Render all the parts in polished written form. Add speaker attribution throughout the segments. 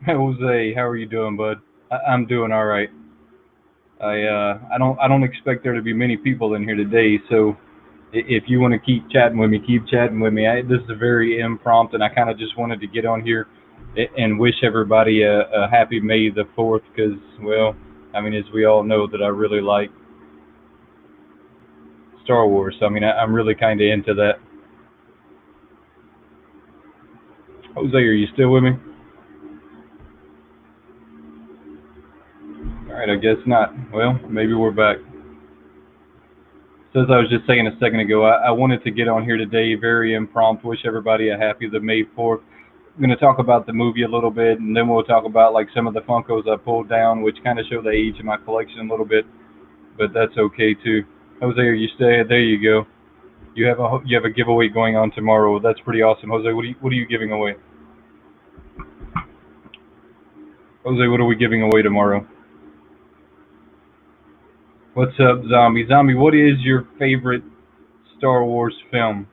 Speaker 1: Jose, how are you doing, bud? I'm doing all right. I don't expect there to be many people in here today, so if you want to keep chatting with me, keep chatting with me. This is a very impromptu, and I kind of just wanted to get on here and wish everybody a happy May the 4th, because well, I mean, as we all know, that I really like Star Wars. So, I mean, I'm really kind of into that. Jose, are you still with me? All right, I guess not. Well, maybe we're back. So as I was just saying a second ago, I wanted to get on here today, very impromptu. Wish everybody a happy the May 4th. I'm going to talk about the movie a little bit, and then we'll talk about like some of the Funkos I pulled down, which kind of show the age of my collection a little bit. But that's okay too. Jose, are you stay? There you go. You have a giveaway going on tomorrow. That's pretty awesome. Jose, what are you giving away? Jose, what are we giving away tomorrow? What's up, Zombie? Zombie, what is your favorite Star Wars film?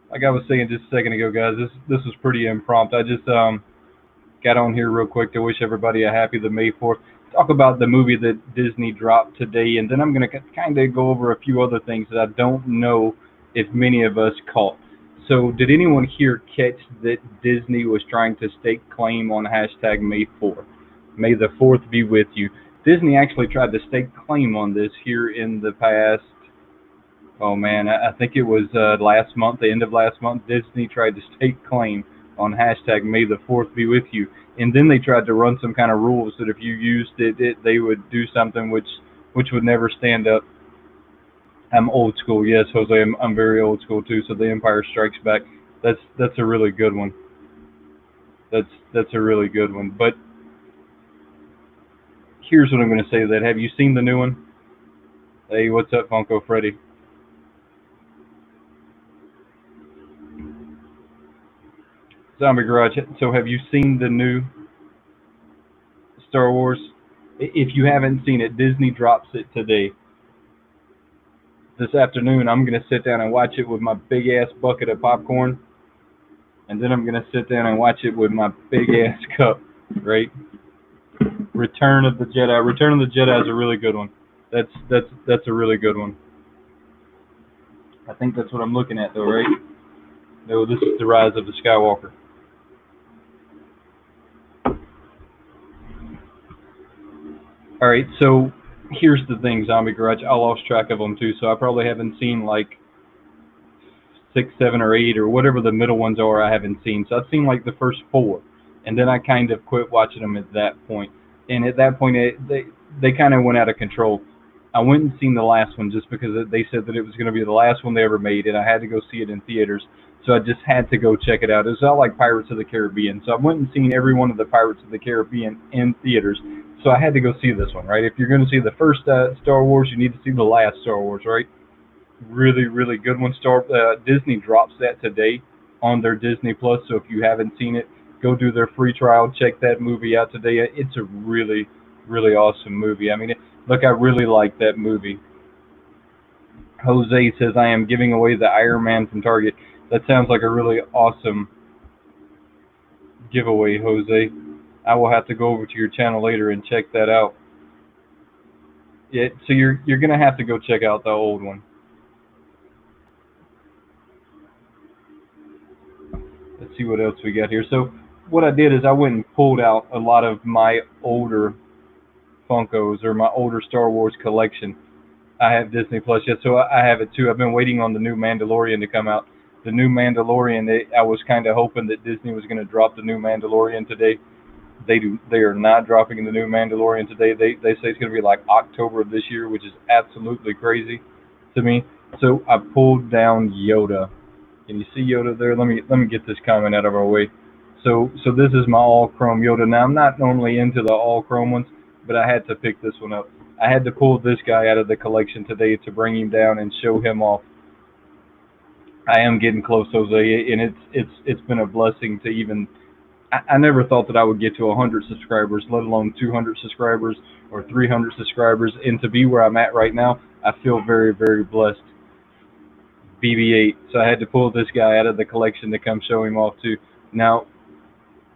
Speaker 1: Like I was saying just a second ago, guys, this was pretty impromptu. I just got on here real quick to wish everybody a happy the May 4th. Talk about the movie that Disney dropped today, and then I'm going to kind of go over a few other things that I don't know if many of us caught. So, did anyone here catch that Disney was trying to stake claim on hashtag May 4th? May the 4th be with you. Disney actually tried to stake claim on this here in the past. Oh man, I think it was last month, the end of last month. Disney tried to stake claim on hashtag May the 4th be with you, and then they tried to run some kind of rules that if you used they would do something which would never stand up. I'm old school, yes, Jose. I'm very old school too. So the Empire Strikes Back, that's a really good one. That's a really good one. But here's what I'm going to say: that have you seen the new one? Hey, what's up, Funko Freddy? Zombie Garage. So have you seen the new Star Wars? If you haven't seen it, Disney drops it today. This afternoon, I'm gonna sit down and watch it with my big ass bucket of popcorn, and then I'm gonna sit down and watch it with my big ass cup. Right? Return of the Jedi. Return of the Jedi is a really good one. That's a really good one. I think that's what I'm looking at though, right? No, this is the Rise of the Skywalker. All right, so here's the thing, Zombie Garage. I lost track of them too, so I probably haven't seen like six, seven, or eight, or whatever the middle ones are. I haven't seen. So I've seen like the first four, and then I kind of quit watching them at that point. And at that point, they kind of went out of control. I went and seen the last one just because they said that it was going to be the last one they ever made, and I had to go see it in theaters. So I just had to go check it out. It was all like Pirates of the Caribbean. So I went and seen every one of the Pirates of the Caribbean in theaters. So I had to go see this one, right? If you're going to see the first Star Wars, you need to see the last Star Wars, right? Really, really good one. Disney drops that today on their Disney Plus. So if you haven't seen it, go do their free trial. Check that movie out today. It's a really, really awesome movie. I mean, look, I really like that movie. Jose says I am giving away the Iron Man from Target. That sounds like a really awesome giveaway, Jose. I will have to go over to your channel later and check that out. Yeah, so you're gonna have to go check out the old one. Let's see what else we got here. So what I did is I went and pulled out a lot of my older Funkos or my older Star Wars collection. I have Disney Plus yet, so I have it too. I've been waiting on the new Mandalorian to come out. The new Mandalorian, I was kind of hoping that Disney was going to drop the new Mandalorian today. They are not dropping the new Mandalorian today. They say it's going to be like October of this year, which is absolutely crazy to me. So I pulled down Yoda. Can you see Yoda there? Let me get this comment out of our way. So this is my all chrome Yoda. Now I'm not normally into the all chrome ones, but I had to pick this one up. I had to pull this guy out of the collection today to bring him down and show him off. I am getting close, Jose, and it's been a blessing to even. I never thought that I would get to 100 subscribers, let alone 200 subscribers or 300 subscribers, and to be where I'm at right now, I feel very, very blessed. BB-8. So I had to pull this guy out of the collection to come show him off too. Now,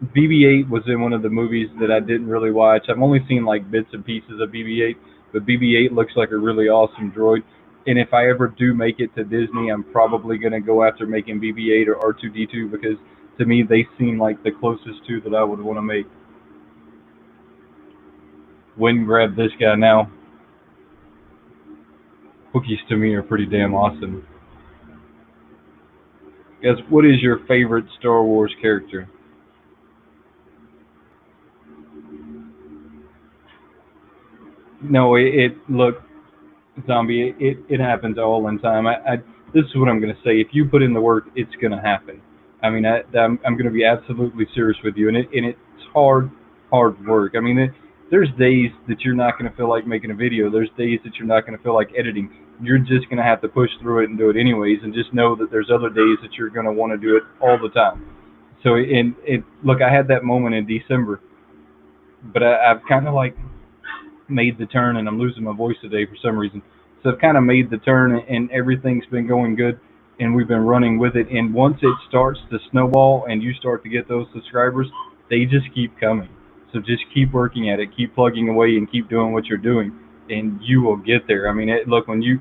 Speaker 1: BB-8 was in one of the movies that I didn't really watch. I've only seen like bits and pieces of BB-8, but BB-8 looks like a really awesome droid. And if I ever do make it to Disney, I'm probably going to go after making BB-8 or R2-D2 because to me they seem like the closest two that I would want to make. Wouldn't grab this guy now. Wookiees to me are pretty damn awesome. Guys, what is your favorite Star Wars character? No, look, zombie. It happens all in time. This is what I'm gonna say. If you put in the work, it's gonna happen. I mean, I'm gonna be absolutely serious with you, and it's hard work. I mean, there's days that you're not gonna feel like making a video. There's days that you're not gonna feel like editing. You're just gonna have to push through it and do it anyways, and just know that there's other days that you're gonna want to do it all the time. So, look, I had that moment in December, but I've kind of like made the turn, and I'm losing my voice today for some reason. So I've kind of made the turn, and everything's been going good, and we've been running with it. And once it starts to snowball, and you start to get those subscribers, they just keep coming. So just keep working at it, keep plugging away, and keep doing what you're doing, and you will get there. I mean, look, when you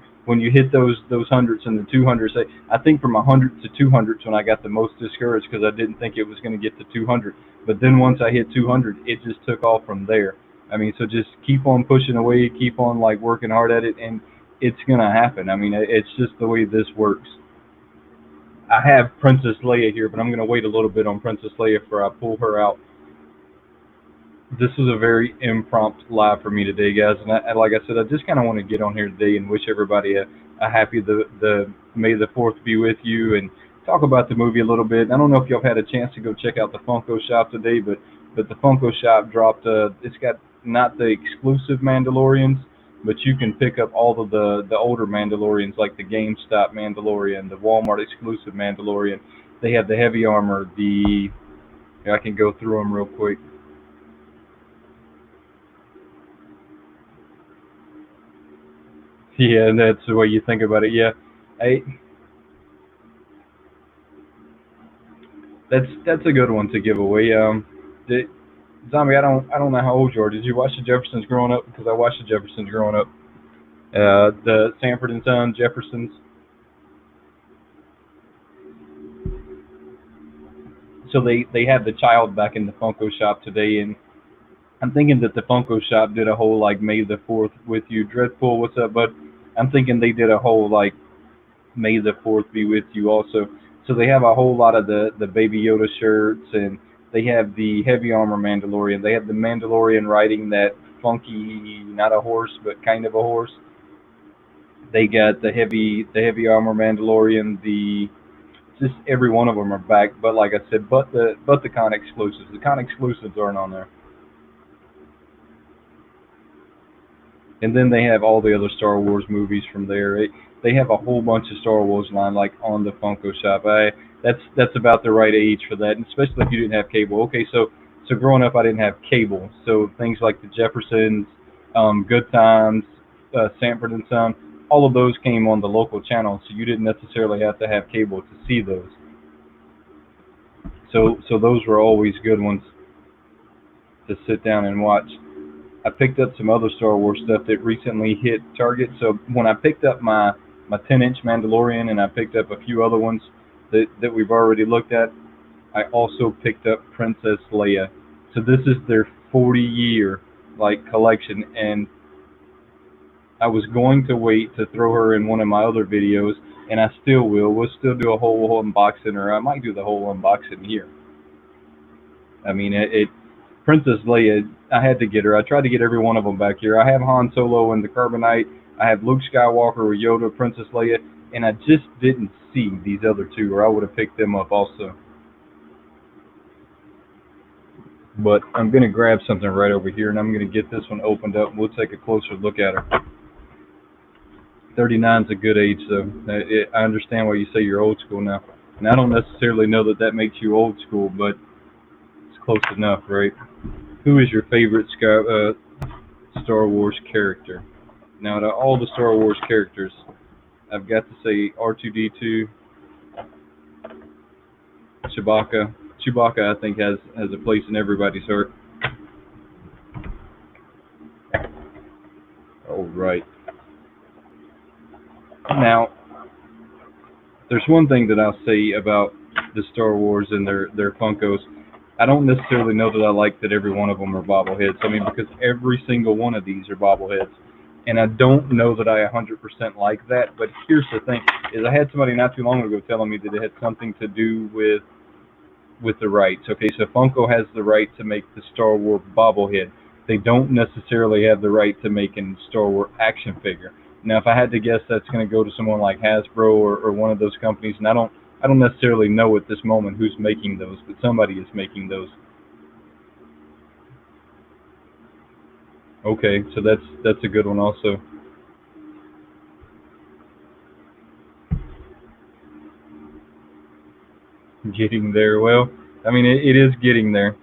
Speaker 1: hit those hundreds and the 200s, I think from 100 to 200s when I got the most discouraged because I didn't think it was going to get to 200. But then once I hit 200, it just took off from there. I mean, so just keep on pushing away, keep on like working hard at it, and it's gonna happen. I mean, it's just the way this works. I have Princess Leia here, but I'm gonna wait a little bit on Princess Leia before I pull her out. This was a very impromptu live for me today, guys, and like I said, I just kind of want to get on here today and wish everybody a happy the May the 4th be with you, and talk about the movie a little bit. I don't know if y'all had a chance to go check out the Funko shop today, but the Funko shop dropped. It's got not the exclusive Mandalorians, but you can pick up all of the older Mandalorians, like the GameStop Mandalorian, the Walmart exclusive Mandalorian. They have the heavy armor. I can go through them real quick. Yeah, and that's the way you think about it. Yeah, I, that's a good one to give away. The, Zombie, I don't know how old you are. Did you watch the Jeffersons growing up? Because I watched the Jeffersons growing up. The Sanford and Son Jeffersons. So they had the child back in the Funko shop today, and I'm thinking that the Funko shop did a whole like May the 4th with you. Dreadpool, what's up, bud? I'm thinking they did a whole like May the 4th be with you also. So they have a whole lot of the Baby Yoda shirts, and they have the Heavy Armor Mandalorian. They have the Mandalorian riding that funky, not a horse, but kind of a horse. They got the heavy armor Mandalorian. The Just every one of them are back. But like I said, but the con exclusives. The con exclusives aren't on there. And then they have all the other Star Wars movies from there. They have a whole bunch of Star Wars line like on the Funko shop. That's about the right age for that, and especially if you didn't have cable. Okay, so growing up, I didn't have cable, so things like the Jeffersons, Good Times, Sanford and Son, all of those came on the local channel, so you didn't necessarily have to have cable to see those. So those were always good ones to sit down and watch. I picked up some other Star Wars stuff that recently hit Target. So when I picked up my 10-inch Mandalorian, and I picked up a few other ones that we've already looked at, I also picked up Princess Leia. So this is their 40-year like collection, and I was going to wait to throw her in one of my other videos, and I still will. We'll still do a whole unboxing, or I might do the whole unboxing here. I mean, Princess Leia, I had to get her. I tried to get every one of them back here. I have Han Solo and the Carbonite. I have Luke Skywalker with Yoda, Princess Leia, and I just didn't see these other two, or I would have picked them up also. But I'm going to grab something right over here, and I'm going to get this one opened up, and we'll take a closer look at her. 39 is a good age, though. I understand why you say you're old school now. And I don't necessarily know that that makes you old school, but it's close enough, right? Who is your favorite Star Wars character? Now, to all the Star Wars characters, I've got to say R2D2, Chewbacca. Chewbacca, I think, has a place in everybody's heart. All right. Now, there's one thing that I'll say about the Star Wars and their Funkos. I don't necessarily know that I like that every one of them are bobbleheads. I mean, because every single one of these are bobbleheads, and I don't know that I 100% like that. But here's the thing: is I had somebody not too long ago telling me that it had something to do with the rights. Okay, so Funko has the right to make the Star Wars bobblehead. They don't necessarily have the right to make a Star Wars action figure. Now, if I had to guess, that's going to go to someone like Hasbro or one of those companies, and I don't necessarily know at this moment who's making those, but somebody is making those. Okay, so that's a good one also. Getting there. Well, I mean, it is getting there.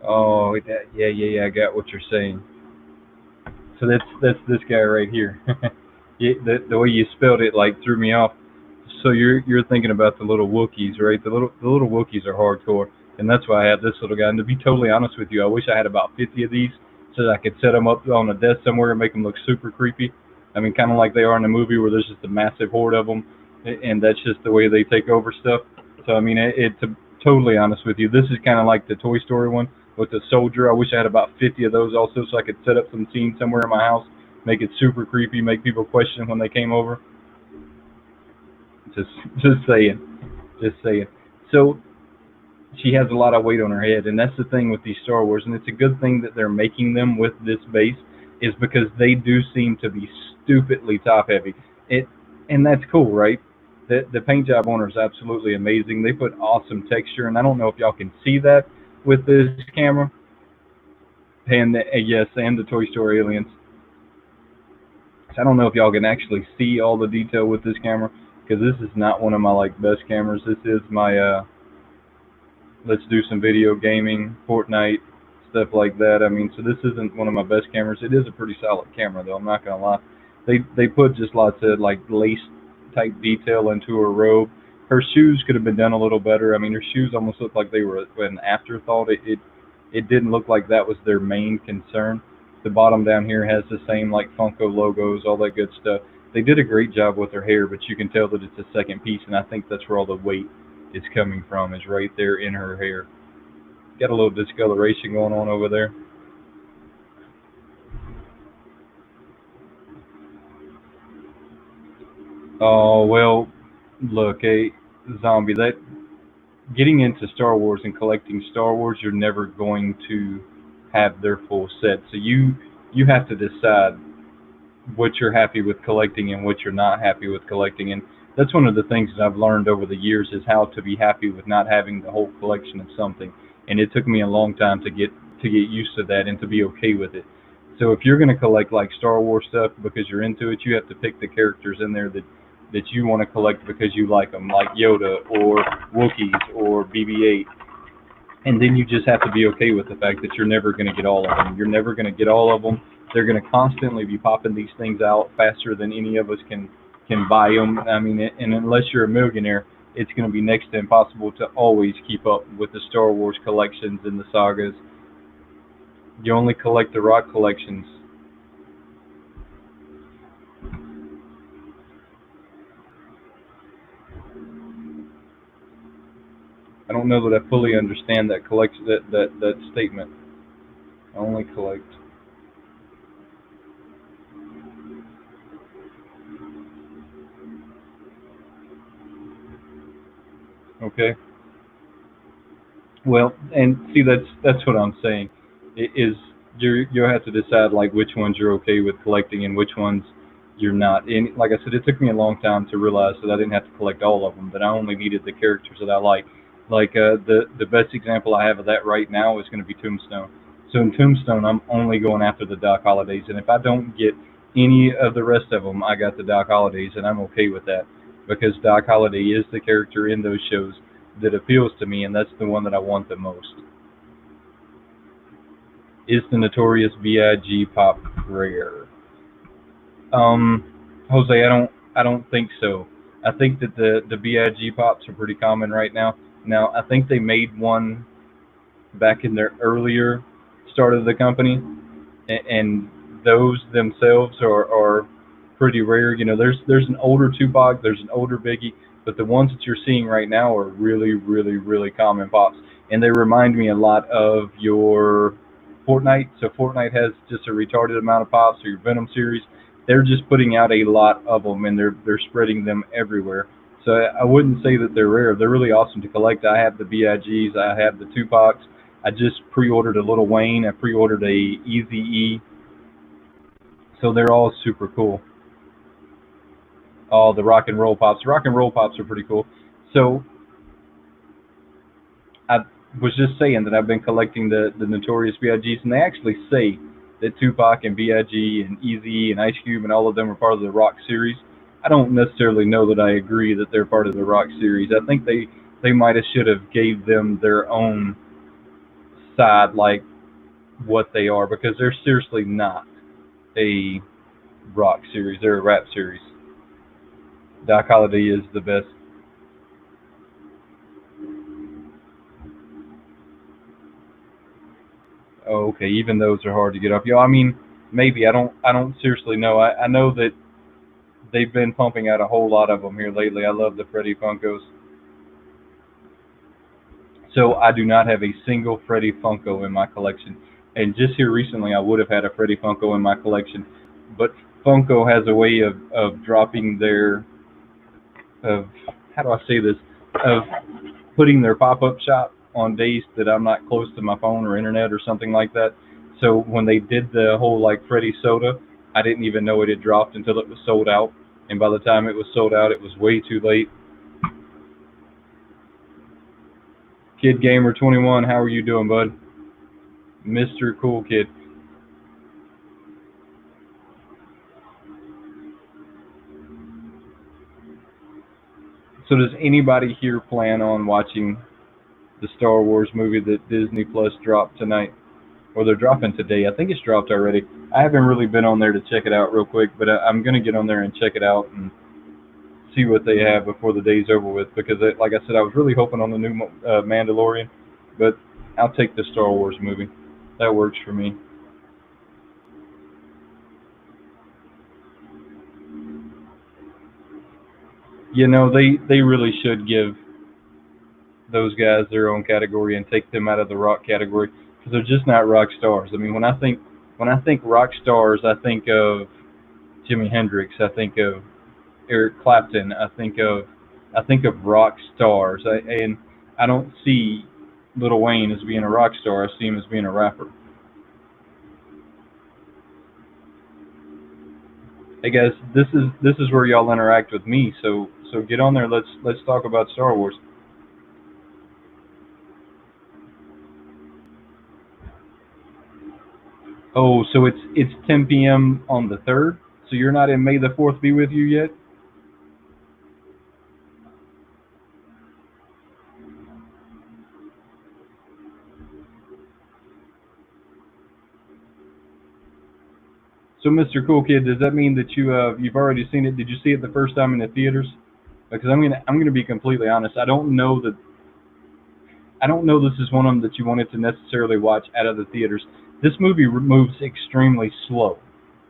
Speaker 1: Oh, yeah, yeah, yeah. I got what you're saying. So that's this guy right here. The way you spelled it like threw me off. So you're thinking about the little Wookiees, right? The little Wookiees are hardcore, and that's why I have this little guy. And to be totally honest with you, I wish I had about 50 of these so that I could set them up on a desk somewhere and make them look super creepy. I mean, kind of like they are in the movie where there's just a massive horde of them, and that's just the way they take over stuff. So I mean, to totally honest with you, this is kind of like the Toy Story one with the soldier. I wish I had about 50 of those also, so I could set up some scenes somewhere in my house, make it super creepy, make people question when they came over. Just just saying, just saying. So she has a lot of weight on her head, and that's the thing with these Star Wars, and it's a good thing that they're making them with this base, is because they do seem to be stupidly top heavy. It and that's cool, right? The paint job on her is absolutely amazing. They put awesome texture, and I don't know if y'all can see that with this camera. And yes, and the Toy Story aliens. So I don't know if y'all can actually see all the detail with this camera because this is not one of my like best cameras. This is my let's do some video gaming, Fortnite, stuff like that. I mean, so this isn't one of my best cameras. It is a pretty solid camera, though. I'm not gonna lie. They put just lots of like lace type detail into her robe. Her shoes could have been done a little better. I mean, her shoes almost looked like they were an afterthought. It didn't look like that was their main concern. The bottom down here has the same like Funko logos, all that good stuff. They did a great job with her hair, but you can tell that it's a second piece, and I think that's where all the weight is coming from, is right there in her hair. Got a little discoloration going on over there. Oh well, look, hey, zombie. That getting into Star Wars and collecting Star Wars, you're never going to have their full set. So you have to decide what you're happy with collecting and what you're not happy with collecting. And that's one of the things that I've learned over the years is how to be happy with not having the whole collection of something. And it took me a long time to get used to that and to be okay with it. So if you're going to collect like Star Wars stuff because you're into it, you have to pick the characters in there that you want to collect because you like them, like Yoda or Wookiees or BB-8. And then you just have to be okay with the fact that you're never going to get all of them. You're never going to get all of them. They're going to constantly be popping these things out faster than any of us can buy them. I mean, and unless you're a millionaire, it's going to be next to impossible to always keep up with the Star Wars collections and the sagas. You only collect the rock collections. I don't know that I fully understand that statement. I only collect. Okay. Well, and see, that's what I'm saying. Is you'll have to decide like which ones you're okay with collecting and which ones you're not. And like I said, it took me a long time to realize that I didn't have to collect all of them. That I only needed the characters that I like. Like the best example I have of that right now is going to be Tombstone. So in Tombstone, I'm only going after the Doc Holidays, and if I don't get any of the rest of them, I got the Doc Holidays, and I'm okay with that because Doc Holiday is the character in those shows that appeals to me, and that's the one that I want the most. Is the Notorious B.I.G. pop rare? Um, Jose, I don't think so. I think that the BIG pops are pretty common right now. Now, I think they made one back in their earlier start of the company, and those themselves are pretty rare. You know, there's an older Tupac, there's an older Biggie, but the ones that you're seeing right now are really, really, really common pops, and they remind me a lot of your Fortnite. So Fortnite has just a retarded amount of pops, or your Venom series. They're just putting out a lot of them, and they're spreading them everywhere. So I wouldn't say that they're rare. They're really awesome to collect. I have the BIGs, I have the Tupacs. I just pre-ordered a Little Wayne. I pre-ordered a Easy E. So they're all super cool. All the rock and roll pops. Rock and roll pops are pretty cool. So I was just saying that I've been collecting the Notorious B.I.G.s, and they actually say that Tupac and B.I.G. and Eazy and Ice Cube and all of them are part of the Rock series. I don't necessarily know that I agree that they're part of the Rock series. I think they might have should have gave them their own side, like what they are, because they're seriously not a rock series. They're a rap series. Doc Holliday is the best. Oh, okay, even those are hard to get up. I mean, maybe I don't seriously know. I know that they've been pumping out a whole lot of them here lately. I love the Freddy Funkos. So I do not have a single Freddy Funko in my collection. And just here recently, I would have had a Freddy Funko in my collection, but Funko has a way of dropping their of how do I say this of putting their pop-up shop on days that I'm not close to my phone or internet or something like that. So when they did the whole like Freddy soda, I didn't even know it had dropped until it was sold out. And by the time it was sold out, it was way too late. Kid Gamer 21, how are you doing, bud? Mr. Cool Kid. So does anybody here plan on watching the Star Wars movie that Disney Plus dropped tonight? Or they're dropping today. I think it's dropped already. I haven't really been on there to check it out real quick, but I'm going to get on there and check it out and see what they have before the day's over with. Because, like I said, I was really hoping on the new Mandalorian, but I'll take the Star Wars movie. That works for me. You know, they really should give those guys their own category and take them out of the rock category because they're just not rock stars. I mean, when I think rock stars, I think of Jimi Hendrix, I think of Eric Clapton, I think of rock stars. And I don't see Lil Wayne as being a rock star. I see him as being a rapper. Hey guys, this is where y'all interact with me. So get on there. Let's talk about Star Wars. Oh, so it's 10 p.m. on the third. So you're not in May the Fourth be with you yet. So Mr. Cool Kid, does that mean that you've already seen it? Did you see it the first time in the theaters? Because I'm gonna be completely honest. I don't know this is one of them that you wanted to necessarily watch out of the theaters. This movie moves extremely slow.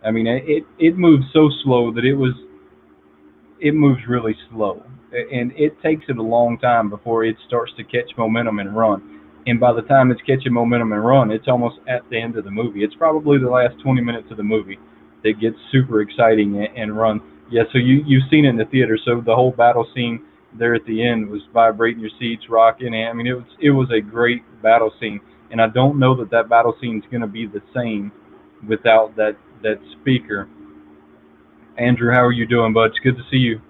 Speaker 1: I mean, it moves so slow that it moves really slow, and it takes it a long time before it starts to catch momentum and run. And by the time it's catching momentum and run, it's almost at the end of the movie. It's probably the last 20 minutes of the movie that gets super exciting and run. Yeah, so you've seen it in the theater. So the whole battle scene there at the end was vibrating your seats, rocking. And I mean, it was a great battle scene. And I don't know that that battle scene is going to be the same without that speaker. Andrew, how are you doing, bud? It's good to see you.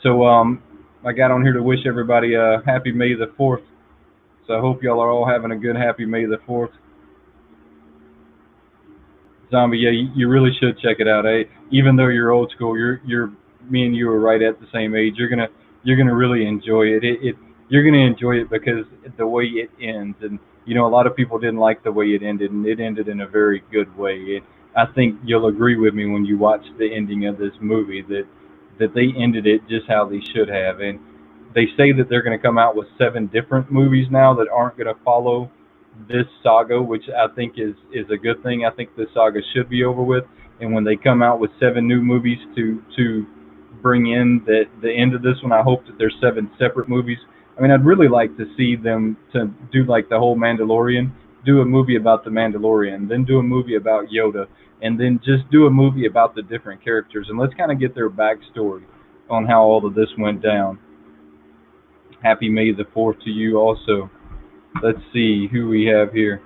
Speaker 1: So I got on here to wish everybody a happy May the 4th. So I hope y'all are all having a good happy May the 4th. Zombie, yeah, you really should check it out. Even though you're old school, you're me and you are right at the same age. You're gonna really enjoy it. you're going to enjoy it because the way it ends. And you know, a lot of people didn't like the way it ended, and it ended in a very good way. I think you'll agree with me when you watch the ending of this movie that they ended it just how they should have. And they say that they're going to come out with seven different movies now that aren't going to follow this saga, which I think is a good thing. I think the saga should be over with. And when they come out with seven new movies to bring in the end of this one, I hope that there's seven separate movies. I mean, I'd really like to see them to do like the whole Mandalorian, do a movie about the Mandalorian, then do a movie about Yoda, and then just do a movie about the different characters, and let's kind of get their backstory on how all of this went down. Happy May the 4th to you also. Let's see who we have here.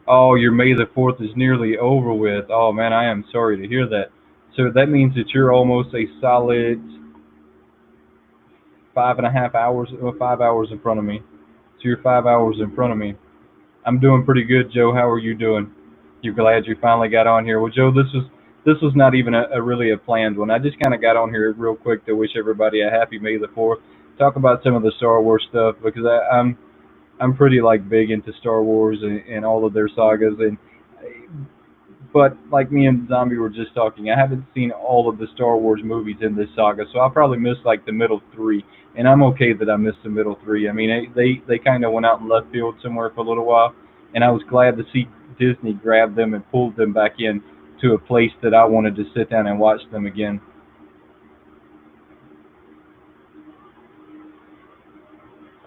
Speaker 1: Oh, your May the 4th is nearly over with. Oh man, I am sorry to hear that. So that means that you're almost a solid 5.5 hours, 5 hours in front of me. So you're 5 hours in front of me. I'm doing pretty good, Joe. How are you doing? You're glad you finally got on here. Well, Joe, this was not even a really a planned one. I just kind of got on here real quick to wish everybody a happy May the 4th. Talk about some of the Star Wars stuff because I'm pretty like big into Star Wars and all of their sagas. And but like me and Zombie were just talking, I haven't seen all of the Star Wars movies in this saga, so I'll probably miss like the middle three, and I'm okay that I missed the middle three. I mean, they kind of went out in left field somewhere for a little while, and I was glad to see Disney grab them and pulled them back in to a place that I wanted to sit down and watch them again.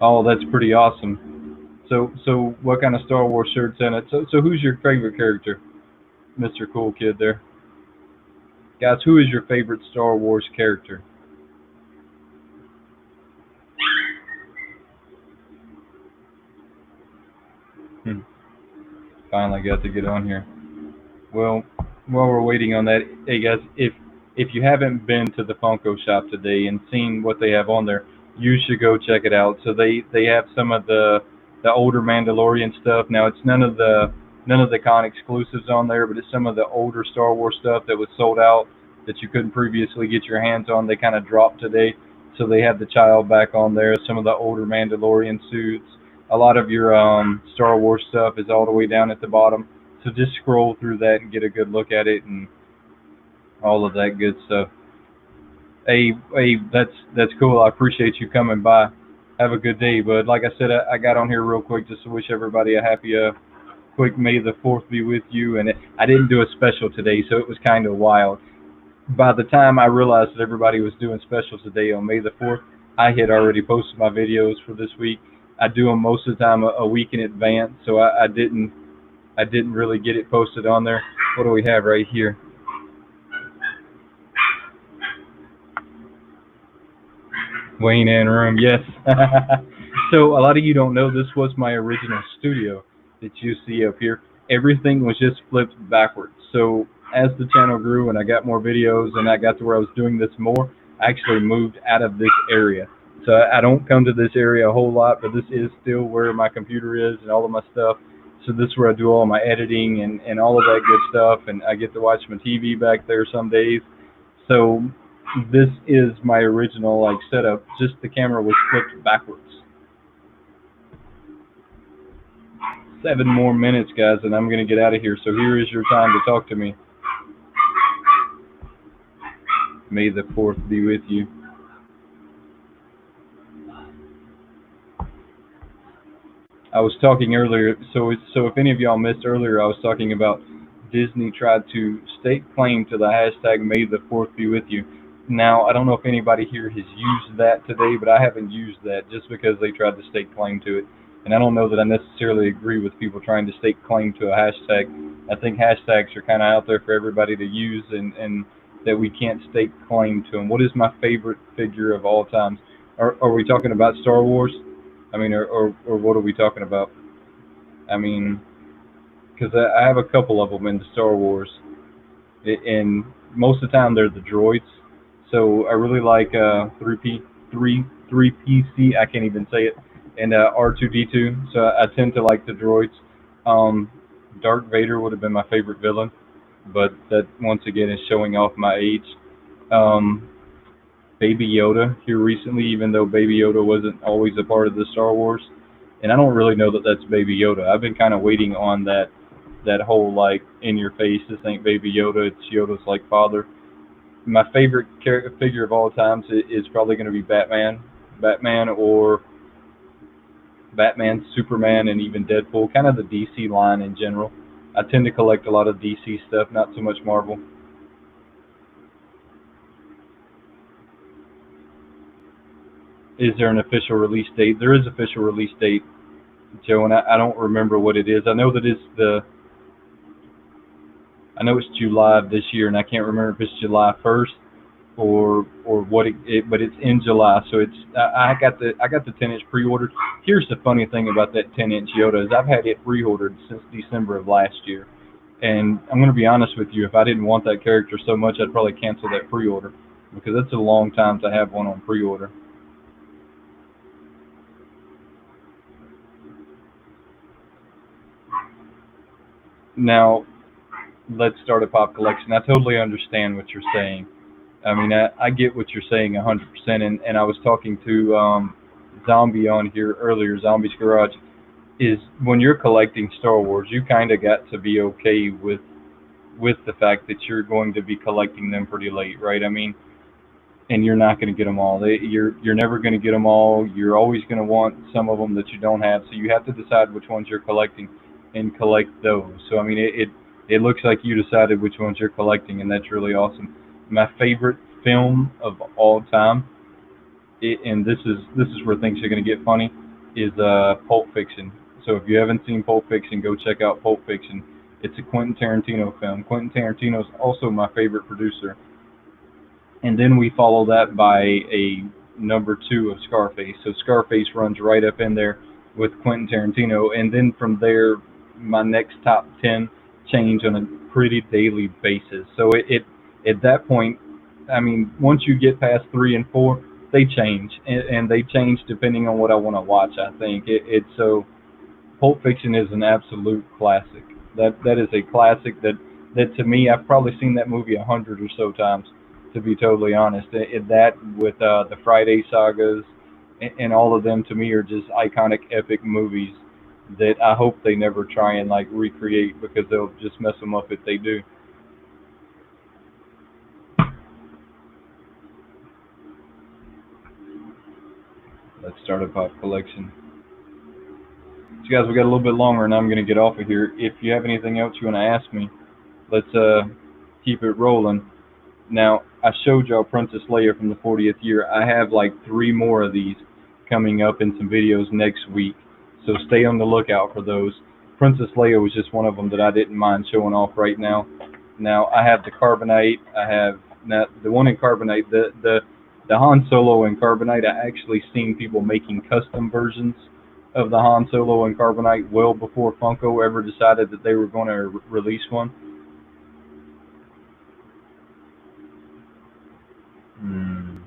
Speaker 1: Oh, that's pretty awesome. So what kind of Star Wars shirts in it? So who's your favorite character, Mr. Cool Kid there? Guys, who is your favorite Star Wars character? Hmm. Finally got to get on here. Well, while we're waiting on that, hey guys, if you haven't been to the Funko shop today and seen what they have on there, you should go check it out. So they have some of the older Mandalorian stuff. Now it's none of the con exclusives on there, but it's some of the older Star Wars stuff that was sold out that you couldn't previously get your hands on. They kind of dropped today, so they have the child back on there. Some of the older Mandalorian suits. A lot of your Star Wars stuff is all the way down at the bottom. So just scroll through that and get a good look at it and all of that good stuff. Hey, that's cool. I appreciate you coming by. Have a good day, bud. Like I said, I got on here real quick just to wish everybody a happy, quick May the 4th be with you. And I didn't do a special today, so it was kind of wild. By the time I realized that everybody was doing specials today on May the 4th, I had already posted my videos for this week. I do them most of the time a week in advance, so I didn't really get it posted on there. What do we have right here? Wayne and Room, yes. So a lot of you don't know this was my original studio that you see up here. Everything was just flipped backwards. So as the channel grew and I got more videos and I got to where I was doing this more, I actually moved out of this area. So I don't come to this area a whole lot, but this is still where my computer is and all of my stuff. So this is where I do all my editing and all of that good stuff, and I get to watch my TV back there some days. So this is my original like setup. Just the camera was flipped backwards. 7 more minutes, guys, and I'm gonna get out of here. So here is your time to talk to me. May the 4th be with you. I was talking earlier, so if any of y'all missed earlier, I was talking about Disney tried to stake claim to the hashtag May the 4th be with you. Now, I don't know if anybody here has used that today, but I haven't used that just because they tried to stake claim to it. And I don't know that I necessarily agree with people trying to stake claim to a hashtag. I think hashtags are kind of out there for everybody to use, and that we can't stake claim to them. What is my favorite figure of all times? Are we talking about Star Wars? I mean, or what are we talking about? I mean, because I have a couple of them in the Star Wars, and most of the time they're the droids. So I really like 3PC. I can't even say it, and R2D2. So I tend to like the droids. Um, Darth Vader would have been my favorite villain, but that once again is showing off my age. Um, Baby Yoda here recently, even though Baby Yoda wasn't always a part of the Star Wars. And I don't really know that that's Baby Yoda. I've been kind of waiting on that whole like in your face. This ain't Baby Yoda. It's Yoda's like father. My favorite figure of all times is probably going to be Batman or Batman, Superman, and even Deadpool. Kind of the DC line in general. I tend to collect a lot of DC stuff, not so much Marvel. Is there an official release date? There is official release date, Joe, and I don't remember what it is. I know it's July of this year, and I can't remember if it's July 1st or what but it's in July. So I got the 10-inch pre-ordered. Here's the funny thing about that 10-inch Yoda is I've had it pre-ordered since December of last year, and I'm going to be honest with you. If I didn't want that character so much, I'd probably cancel that pre-order because it's a long time to have one on pre-order. Now, let's start a pop collection. I totally understand what you're saying. I mean, I get what you're saying 100%. And I was talking to Zombie on here earlier, Zombie's Garage. Is when you're collecting Star Wars, you kind of got to be okay with the fact that you're going to be collecting them pretty late, right? I mean, and you're not going to get them all. You're never going to get them all. You're always going to want some of them that you don't have. So you have to decide which ones you're collecting and collect those. So I mean, it looks like you decided which ones you're collecting, and that's really awesome. My favorite film of all time, and this is where things are going to get funny, is Pulp Fiction. So if you haven't seen Pulp Fiction, go check out Pulp Fiction. It's a Quentin Tarantino film. Quentin Tarantino is also my favorite producer. And then we follow that by a number two of Scarface. So Scarface runs right up in there with Quentin Tarantino. And then from there, my next top 10 change on a pretty daily basis. So it at that point, I mean, once you get past 3 and 4, they change. And they change depending on what I want to watch, I think. It's so Pulp Fiction is an absolute classic. That is a classic that to me, I've probably seen that movie 100 or so times, to be totally honest. That with the Friday sagas and all of them to me are just iconic, epic movies that I hope they never try and like recreate because they'll just mess them up if they do. Let's start a pop collection. So guys, we got a little bit longer, and I'm going to get off of here. If you have anything else you want to ask me, let's keep it rolling. Now, I showed y'all Princess Leia from the 40th year. I have like 3 more of these coming up in some videos next week, so stay on the lookout for those. Princess Leia was just one of them that I didn't mind showing off right now. Now, I have the Carbonite. I have now the one in Carbonite. The Han Solo in Carbonite, I actually seen people making custom versions of the Han Solo in Carbonite well before Funko ever decided that they were going to release one. Hmm.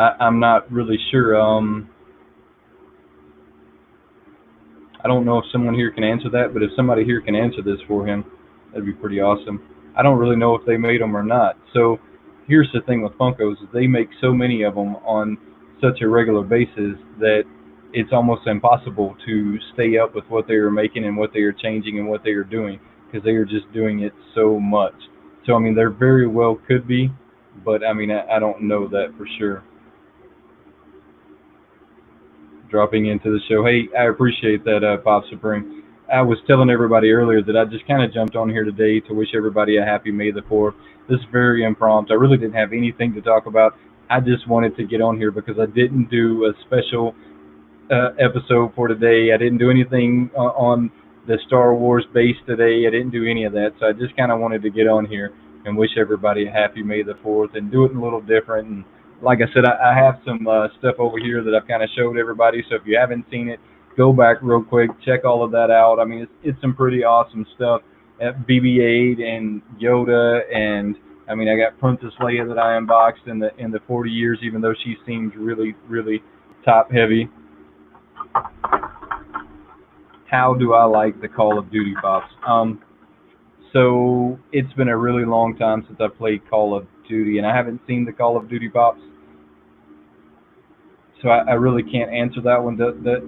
Speaker 1: I'm not really sure. I don't know if someone here can answer that, but if somebody here can answer this for him, that'd be pretty awesome. I don't really know if they made them or not. So here's the thing with Funkos, is they make so many of them on such a regular basis that it's almost impossible to stay up with what they are making and what they are changing and what they are doing because they are just doing it so much. So, I mean, there very well could be, but I mean, I don't know that for sure. Dropping into the show. Hey, I appreciate that, Pop Supreme. I was telling everybody earlier that I just kind of jumped on here today to wish everybody a happy May the 4th. This is very impromptu. I really didn't have anything to talk about. I just wanted to get on here because I didn't do a special episode for today. I didn't do anything on the Star Wars base today. I didn't do any of that. So I just kind of wanted to get on here and wish everybody a happy May the 4th and do it a little different. And like I said, I have some stuff over here that I've kind of showed everybody. So if you haven't seen it, go back real quick, check all of that out. I mean, it's some pretty awesome stuff. BB-8 and Yoda, and I mean, I got Princess Leia that I unboxed in the 40 years, even though she seems really, really top heavy. How do I like the Call of Duty Pops? So it's been a really long time since I played Call of Duty, and I haven't seen the Call of Duty Pops So I really can't answer that one.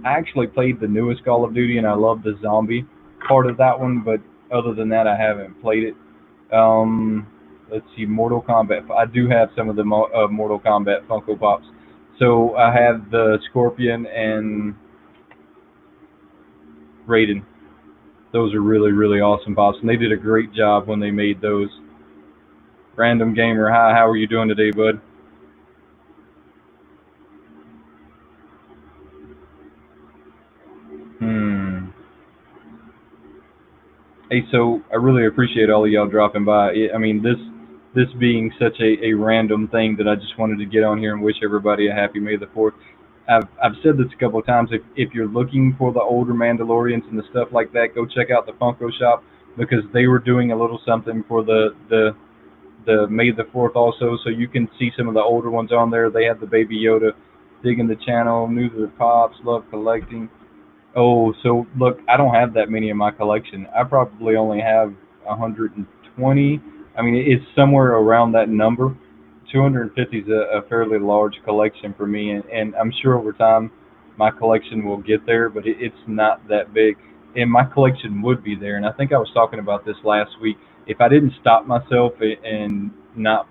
Speaker 1: I actually played the newest Call of Duty, and I love the zombie part of that one, but other than that, I haven't played it. Let's see, Mortal Kombat. I do have some of the Mortal Kombat Funko Pops. So I have the Scorpion and Raiden. Those are really, really awesome pops, and they did a great job when they made those. Random Gamer, hi, how are you doing today, bud? Hmm. Hey, so I really appreciate all of y'all dropping by. I mean, this being such a random thing that I just wanted to get on here and wish everybody a happy May the 4th. I've said this a couple of times. If you're looking for the older Mandalorians and the stuff like that, go check out the Funko shop because they were doing a little something for the May the 4th also, so you can see some of the older ones on there. They have the Baby Yoda, digging the channel, new to the pops, love collecting. Oh, so look, I don't have that many in my collection. I probably only have 120. I mean, it's somewhere around that number. 250 is a fairly large collection for me, and I'm sure over time my collection will get there, but it's not that big. And my collection would be there. And I think I was talking about this last week. If I didn't stop myself and not,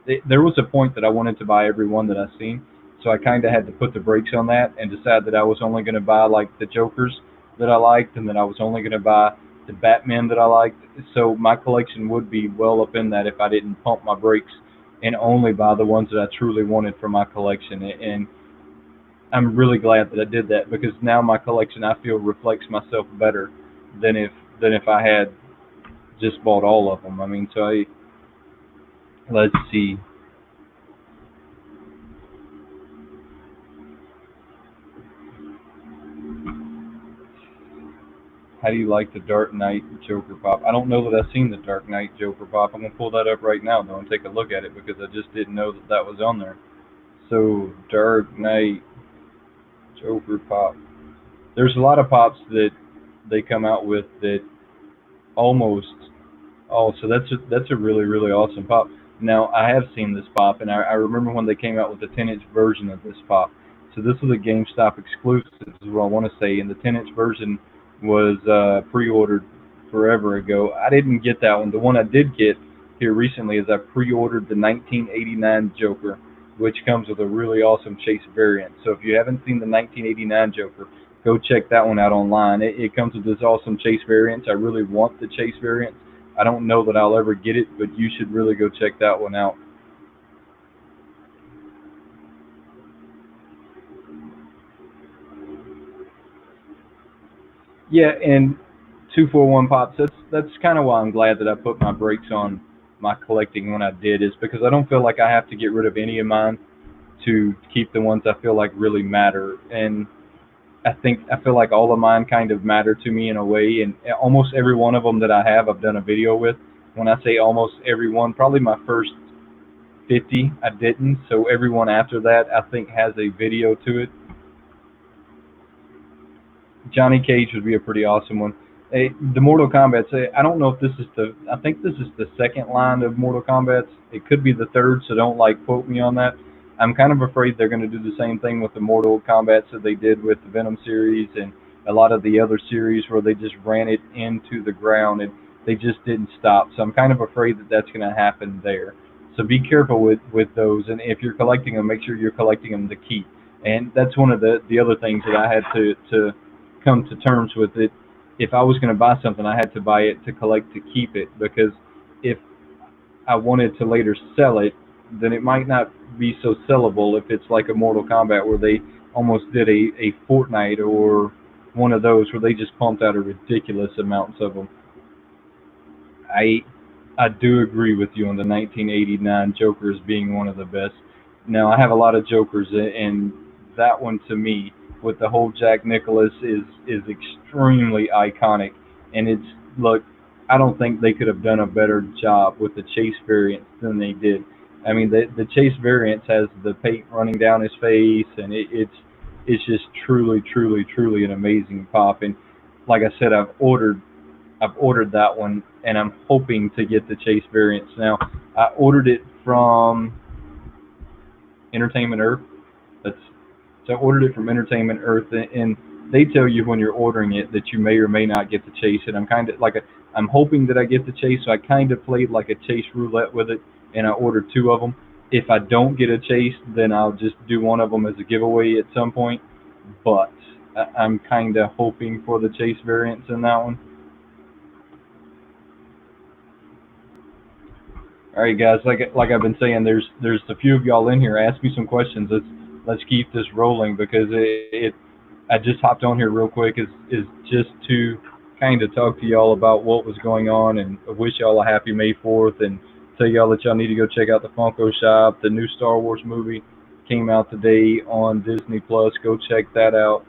Speaker 1: there was a point that I wanted to buy every one that I seen, so I kind of had to put the brakes on that and decide that I was only going to buy like the Jokers that I liked, and that I was only going to buy the Batman that I liked. So my collection would be well up in that if I didn't pump my brakes and only buy the ones that I truly wanted for my collection. And I'm really glad that I did that because now my collection I feel reflects myself better than if I had just bought all of them. I mean, let's see. How do you like the Dark Knight Joker pop? I don't know that I've seen the Dark Knight Joker pop. I'm gonna pull that up right now though and take a look at it because I just didn't know that that was on there. So Dark Knight Joker pop. There's a lot of pops that they come out with that almost. Oh, so that's a really really awesome pop. Now I have seen this pop, and I remember when they came out with the 10-inch version of this pop. So this was a GameStop exclusive, is what I want to say, and the 10-inch version was pre-ordered forever ago. I didn't get that one. The one I did get here recently is I pre-ordered the 1989 Joker, which comes with a really awesome chase variant. So if you haven't seen the 1989 Joker, go check that one out online. It comes with this awesome chase variant. I really want the chase variant. I don't know that I'll ever get it, but you should really go check that one out. Yeah, and 241 pops. That's kind of why I'm glad that I put my brakes on my collecting when I did, is because I don't feel like I have to get rid of any of mine to keep the ones I feel like really matter. And I feel like all of mine kind of matter to me in a way, and almost every one of them that I have, I've done a video with. When I say almost every one, probably my first 50 I didn't, so everyone after that I think has a video to it. Johnny Cage would be a pretty awesome one. The Mortal Kombat. I don't know if this is the. I think this is the second line of Mortal Kombat. It could be the third, so don't like quote me on that. I'm kind of afraid they're going to do the same thing with the Mortal Kombat that they did with the Venom series and a lot of the other series where they just ran it into the ground and they just didn't stop. So I'm kind of afraid that that's going to happen there. So be careful with those, and if you're collecting them, make sure you're collecting them to keep. And that's one of the other things that I had to come to terms with it. If I was going to buy something, I had to buy it to collect to keep it because if I wanted to later sell it, then it might not be so sellable if it's like a Mortal Kombat where they almost did a Fortnite or one of those where they just pumped out a ridiculous amounts of them. I I do agree with you on the 1989 Joker as being one of the best. Now I have a lot of Jokers, and that one to me with the whole Jack Nicholas is extremely iconic, and it's look. I don't think they could have done a better job with the chase variant than they did. I mean, the chase variant has the paint running down his face, and it's just truly, truly, truly an amazing pop. And like I said, I've ordered that one, and I'm hoping to get the chase variants. Now, I ordered it from Entertainment Earth. That's So I ordered it from Entertainment Earth, and they tell you when you're ordering it that you may or may not get the chase. And I'm kind of like I'm hoping that I get the chase, so I kind of played like a chase roulette with it, and I ordered two of them. If I don't get a chase, then I'll just do one of them as a giveaway at some point. But I'm kind of hoping for the chase variants in that one. All right, guys. Like I've been saying, there's a few of y'all in here. Ask me some questions. Let's keep this rolling because I just hopped on here real quick is just to kind of talk to y'all about what was going on and wish y'all a happy May 4th and tell y'all that y'all need to go check out the Funko shop. The new Star Wars movie came out today on Disney Plus. Go check that out.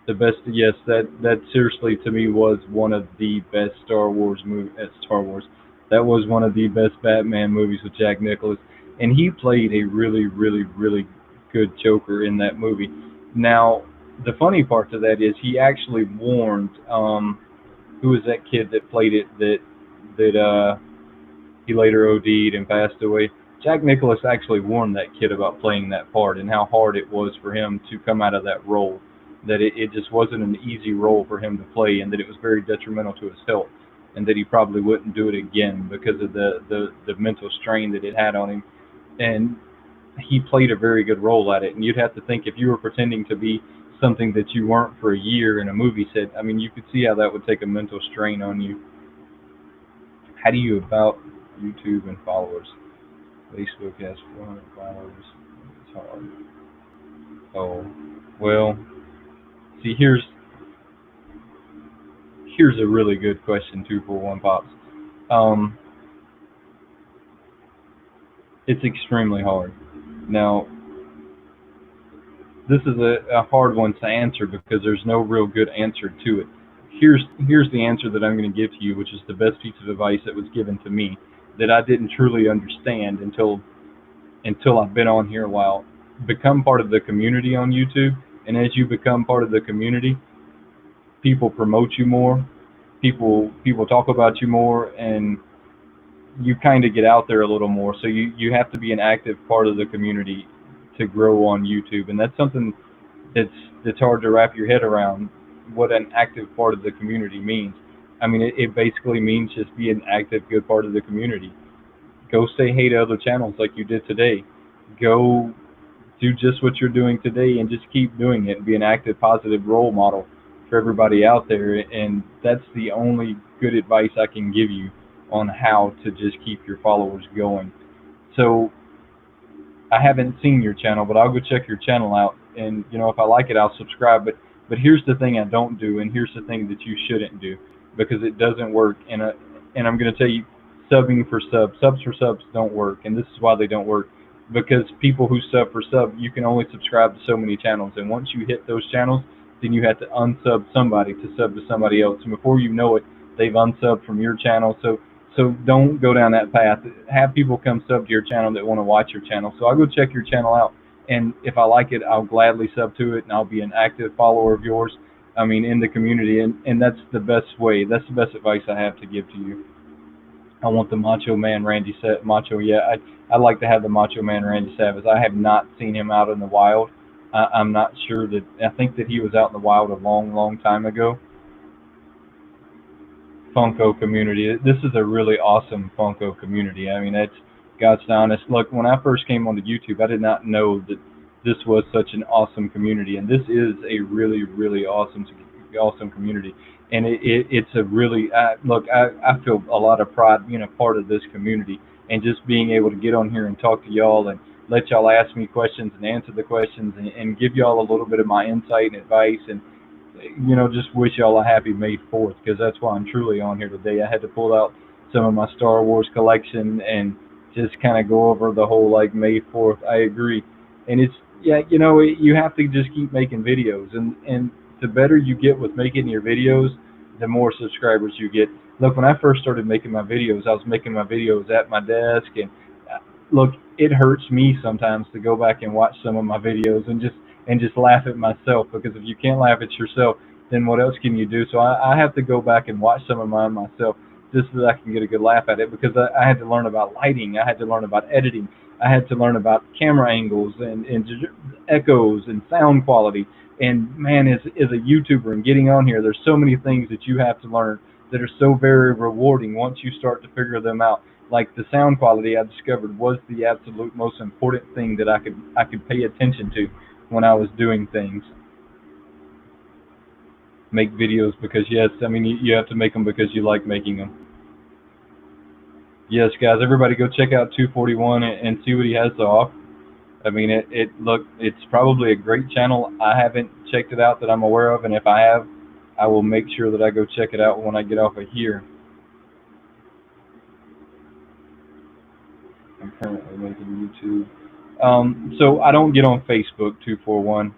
Speaker 1: The best, yes, that seriously to me was one of the best Star Wars movie. Star Wars, that was one of the best Batman movies with Jack Nicholson, and he played a really, really, really good Joker in that movie. Now, the funny part to that is he actually warned who was that kid that played it that he later OD'd and passed away. Jack Nicholson actually warned that kid about playing that part and how hard it was for him to come out of that role. That it just wasn't an easy role for him to play, and that it was very detrimental to his health, and that he probably wouldn't do it again because of the mental strain that it had on him. And he played a very good role at it. And you'd have to think if you were pretending to be something that you weren't for a year in a movie set, I mean, you could see how that would take a mental strain on you. How do you about YouTube and followers? Facebook has 400 followers. It's hard. Oh, well, see, here's a really good question, 241 Pops. It's extremely hard. Now, this is a hard one to answer because there's no real good answer to it. Here's the answer that I'm going to give to you, which is the best piece of advice that was given to me that I didn't truly understand until I've been on here a while. Become part of the community on YouTube, and as you become part of the community, people promote you more, people talk about you more, and you kind of get out there a little more. So you have to be an active part of the community to grow on YouTube, and that's something that's hard to wrap your head around. What an active part of the community means. I mean, it basically means just be an active, good part of the community. Go say hey to other channels like you did today. Go do just what you're doing today and just keep doing it and be an active, positive role model for everybody out there. And that's the only good advice I can give you on how to just keep your followers going. So I haven't seen your channel, but I'll go check your channel out. And, you know, if I like it, I'll subscribe. But here's the thing I don't do, and here's the thing that you shouldn't do, because it doesn't work. And I'm going to tell you, subs for subs don't work. And this is why they don't work. Because people who sub for sub, you can only subscribe to so many channels. And once you hit those channels, then you have to unsub somebody to sub to somebody else. And before you know it, they've unsubbed from your channel. So don't go down that path. Have people come sub to your channel that want to watch your channel. So I'll go check your channel out. And if I like it, I'll gladly sub to it, and I'll be an active follower of yours, I mean, in the community. And that's the best way. That's the best advice I have to give to you. I want the Macho Man Randy Macho. Yeah, I'd like to have the Macho Man Randy Savage. I have not seen him out in the wild. I'm not sure that. I think that he was out in the wild a long, long time ago. Funko community. This is a really awesome Funko community. I mean, that's God's honest. Look, when I first came onto YouTube, I did not know that this was such an awesome community, and this is a really, really awesome community. And it's a really look. I feel a lot of pride being a part of this community and just being able to get on here and talk to y'all and let y'all ask me questions and answer the questions and give y'all a little bit of my insight and advice, and you know, just wish y'all a happy May 4th, because that's why I'm truly on here today. I had to pull out some of my Star Wars collection and just kind of go over the whole like May 4th. I agree, and it's you know, you have to just keep making videos, and the better you get with making your videos, the more subscribers you get. Look, when I first started making my videos, I was making my videos at my desk, and look, it hurts me sometimes to go back and watch some of my videos and just laugh at myself, because if you can't laugh at yourself, then what else can you do? So I have to go back and watch some of mine myself just so that I can get a good laugh at it, because I had to learn about lighting, I had to learn about editing, I had to learn about camera angles and echoes and sound quality. And man, as a YouTuber and getting on here, there's so many things that you have to learn that are so very rewarding once you start to figure them out. Like the sound quality, I discovered was the absolute most important thing that I could pay attention to when I was doing things. Make videos because yes, I mean you have to make them because you like making them. Yes, guys, everybody go check out 241 and see what he has to offer. I mean, it's probably a great channel. I haven't checked it out that I'm aware of, and if I have, I will make sure that I go check it out when I get off of here. I'm currently making YouTube. So I don't get on Facebook 241.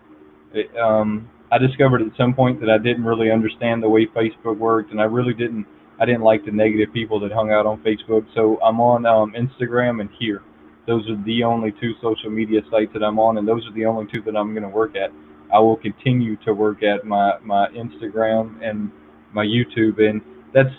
Speaker 1: I discovered at some point that I didn't really understand the way Facebook worked, and I didn't like the negative people that hung out on Facebook. So I'm on Instagram and here. Those are the only two social media sites that I'm on, and those are the only two that I'm going to work at. I will continue to work at my Instagram and my YouTube, and that's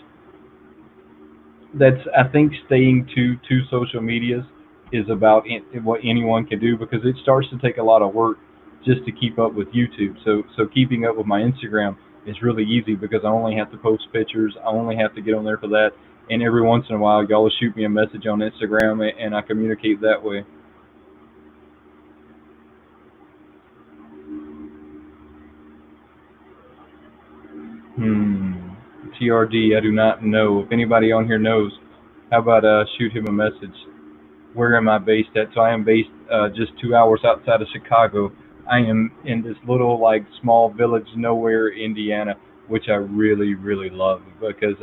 Speaker 1: I think staying to two social medias is about what anyone can do because it starts to take a lot of work just to keep up with YouTube. So keeping up with my Instagram is really easy because I only have to post pictures. I only have to get on there for that. And every once in a while, y'all will shoot me a message on Instagram, and I communicate that way. Hmm. TRD, I do not know. If anybody on here knows, how about shoot him a message? Where am I based at? So I am based just 2 hours outside of Chicago. I am in this little like small village nowhere, Indiana, which I really really love because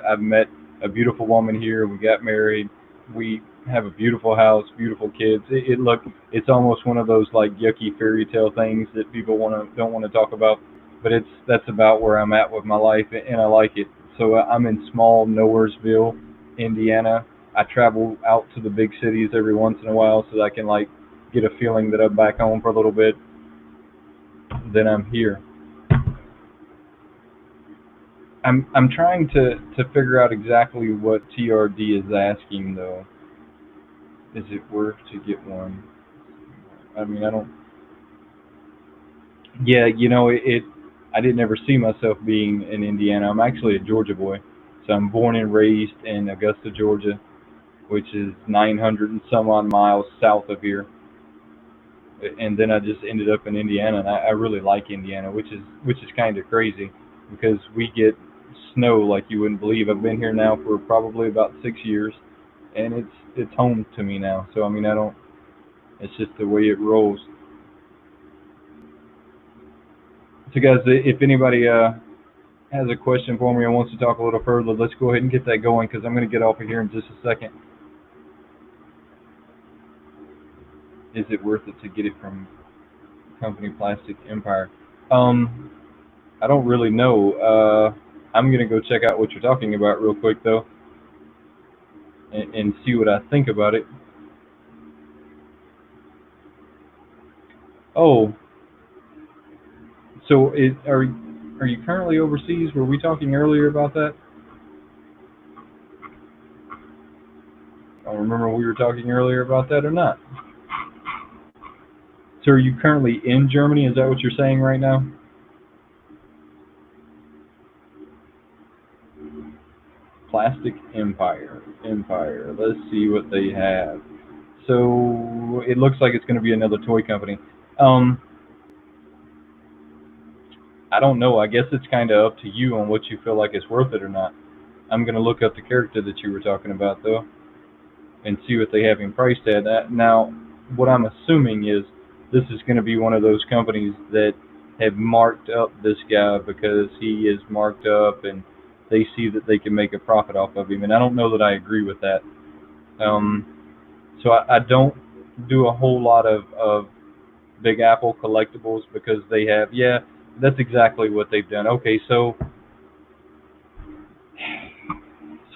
Speaker 1: I've met a beautiful woman here. We got married. We have a beautiful house, beautiful kids. It's almost one of those like yucky fairy tale things that people don't want to talk about, but that's about where I'm at with my life, and I like it. So I'm in small Nowheresville, Indiana. I travel out to the big cities every once in a while so that I can like get a feeling that I'm back home for a little bit. Then I'm here. I'm trying to figure out exactly what TRD is asking though. Is it worth to get one? I mean, I don't. Yeah, I didn't ever see myself being in Indiana. I'm actually a Georgia boy, so I'm born and raised in Augusta, Georgia, which is 900 and some odd miles south of here. And then I just ended up in Indiana, and I really like Indiana, which is kind of crazy because we get snow like you wouldn't believe. I've been here now for probably about 6 years, and it's home to me now. So I mean, I don't. It's just the way it rolls. So guys, if anybody has a question for me or wants to talk a little further, let's go ahead and get that going because I'm going to get off of here in just a second. Is it worth it to get it from company Plastic Empire? Um, I don't really know. I'm gonna go check out what you're talking about real quick though, and see what I think about it. Oh, so are you currently overseas? Were we talking earlier about that? I don't remember we were talking earlier about that or not. So are you currently in Germany? Is that what you're saying right now? Plastic Empire. Empire. Let's see what they have. So it looks like it's going to be another toy company. Um, I don't know. I guess it's kind of up to you on what you feel like it's worth it or not. I'm going to look up the character that you were talking about though, and see what they have him priced at. Now, what I'm assuming is this is going to be one of those companies that have marked up this guy because he is marked up and they see that they can make a profit off of him. And I don't know that I agree with that. Um, so I don't do a whole lot of Big Apple collectibles because they have, yeah, that's exactly what they've done. Okay, so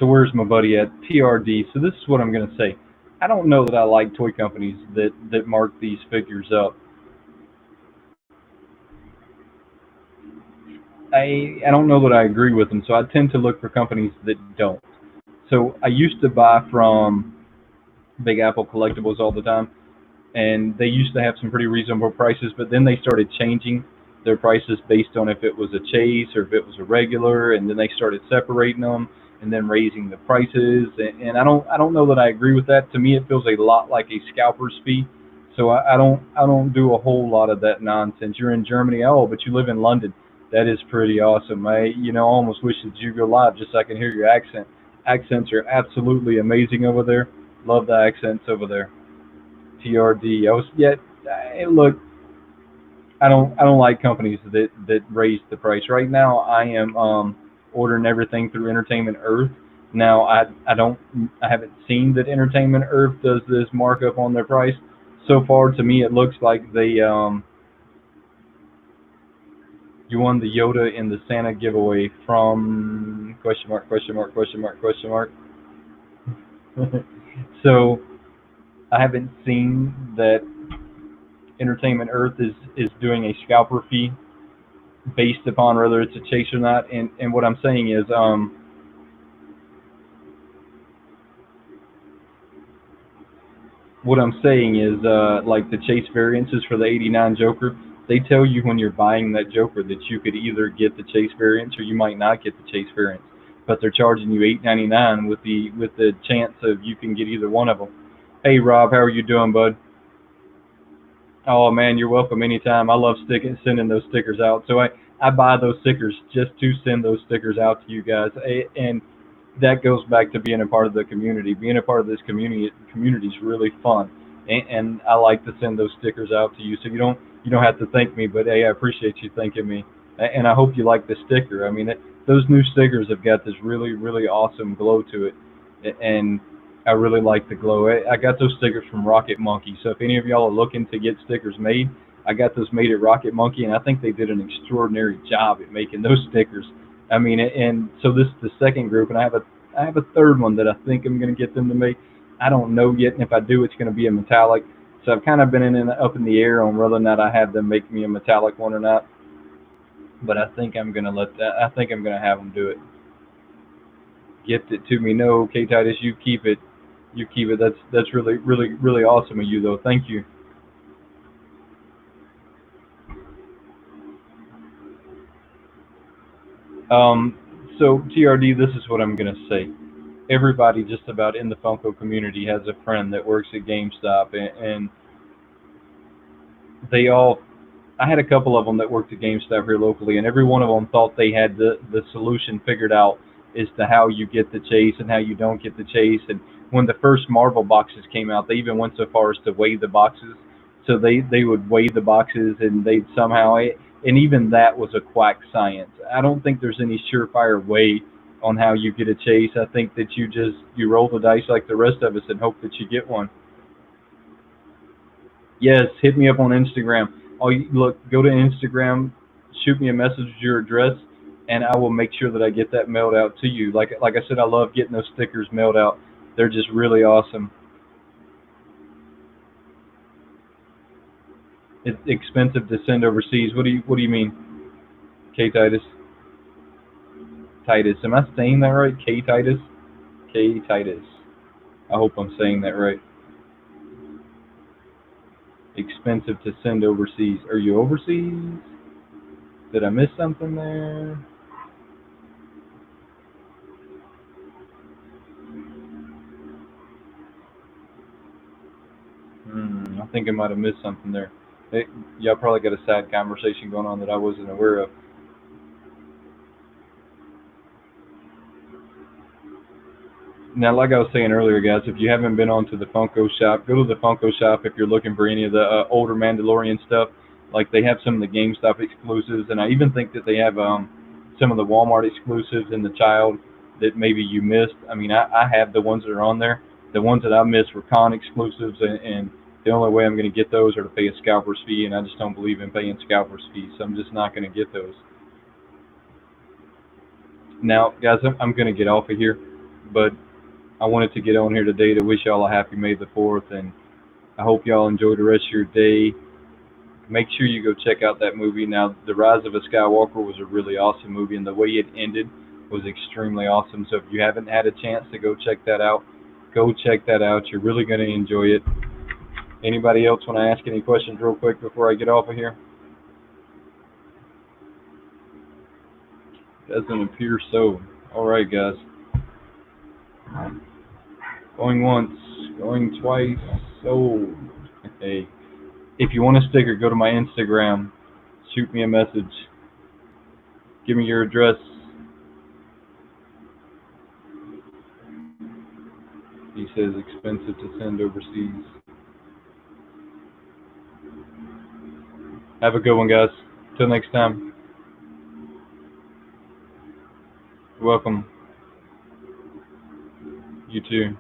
Speaker 1: where's my buddy at? TRD. So this is what I'm going to say. I don't know that I like toy companies that mark these figures up. I don't know that I agree with them, so I tend to look for companies that don't. So I used to buy from Big Apple collectibles all the time, and they used to have some pretty reasonable prices, but then they started changing their prices based on if it was a chase or if it was a regular, and then they started separating them and then raising the prices. And I don't know that I agree with that. To me, it feels a lot like a scalper's fee. So I don't do a whole lot of that nonsense. You're in Germany, oh, but you live in London. That is pretty awesome. I almost wish that you go live just so I can hear your accent. Accents are absolutely amazing over there. Love the accents over there. TRD. Look, I don't like companies that raise the price. Right now, I am ordering everything through Entertainment Earth. Now, I haven't seen that Entertainment Earth does this markup on their price. So far, to me, it looks like they you won the Yoda in the Santa giveaway from question mark question mark question mark question mark. So I haven't seen that Entertainment Earth is doing a scalper fee based upon whether it's a chase or not. And what I'm saying is like the chase variances for the '89 Joker. They tell you when you're buying that Joker that you could either get the chase variants or you might not get the chase variants, but they're charging you $8.99 with the chance of you can get either one of them. Hey Rob, how are you doing, bud? Oh man, you're welcome anytime. I love sending those stickers out. So I buy those stickers just to send those stickers out to you guys. And that goes back to being a part of the community. Being a part of this community is really fun, and I like to send those stickers out to you. So you don't have to thank me, but hey, I appreciate you thanking me, and I hope you like the sticker. I mean, those new stickers have got this really really awesome glow to it, and I really like the glow. I got those stickers from Rocket Monkey. So if any of y'all are looking to get stickers made, I got those made at Rocket Monkey, and I think they did an extraordinary job at making those stickers. I mean, and so this is the second group, and I have a third one that I think I'm going to get them to make. I don't know yet, and if I do, it's going to be a metallic. So I've kind of been up in the air on whether or not I have them make me a metallic one or not. But I think I'm going to let that. I think I'm going to have them do it. Gift it to me. No, okay, Titus, you keep it. You keep it. That's really really really awesome of you, though. Thank you. Um, so TRD, this is what I'm gonna say. Everybody just about in the Funko community has a friend that works at GameStop, and they all. I had a couple of them that worked at GameStop here locally, and every one of them thought they had the solution figured out as to how you get the chase and how you don't get the chase. And when the first Marvel boxes came out, they even went so far as to weigh the boxes. So they would weigh the boxes, and they'd somehow, and even that was a quack science. I don't think there's any surefire way on how you get a chase. I think that you roll the dice like the rest of us and hope that you get one. Yes, hit me up on Instagram. Look, go to Instagram, shoot me a message with your address, and I will make sure that I get that mailed out to you. Like I said, I love getting those stickers mailed out. They're just really awesome. It's expensive to send overseas. What do you mean, K Titus? Titus, am I saying that right? K Titus, K Titus. I hope I'm saying that right. Expensive to send overseas. Are you overseas? Did I miss something there? I think I might have missed something there. Y'all probably got a sad conversation going on that I wasn't aware of. Now, like I was saying earlier, guys, if you haven't been on to the Funko shop, go to the Funko shop if you're looking for any of the older Mandalorian stuff. Like they have some of the GameStop exclusives, and I even think that they have some of the Walmart exclusives in the child that maybe you missed. I mean, I have the ones that are on there. The ones that I missed were con exclusives, and the only way I'm going to get those are to pay a scalper's fee, and I just don't believe in paying scalper's fees, so I'm just not going to get those. Now, guys, I'm going to get off of here, but I wanted to get on here today to wish y'all a happy May the 4th, and I hope y'all enjoy the rest of your day. Make sure you go check out that movie. Now, The Rise of a Skywalker was a really awesome movie, and the way it ended was extremely awesome. So if you haven't had a chance to go check that out, Go check that out. You're really going to enjoy it. Anybody else want to ask any questions real quick before I get off of here? Doesn't appear so. All right, guys. Going once, going twice. Sold. Hey, if you want a sticker, go to my Instagram. Shoot me a message. Give me your address. He says expensive to send overseas. Have a good one, guys. Till next time. You're welcome. You too.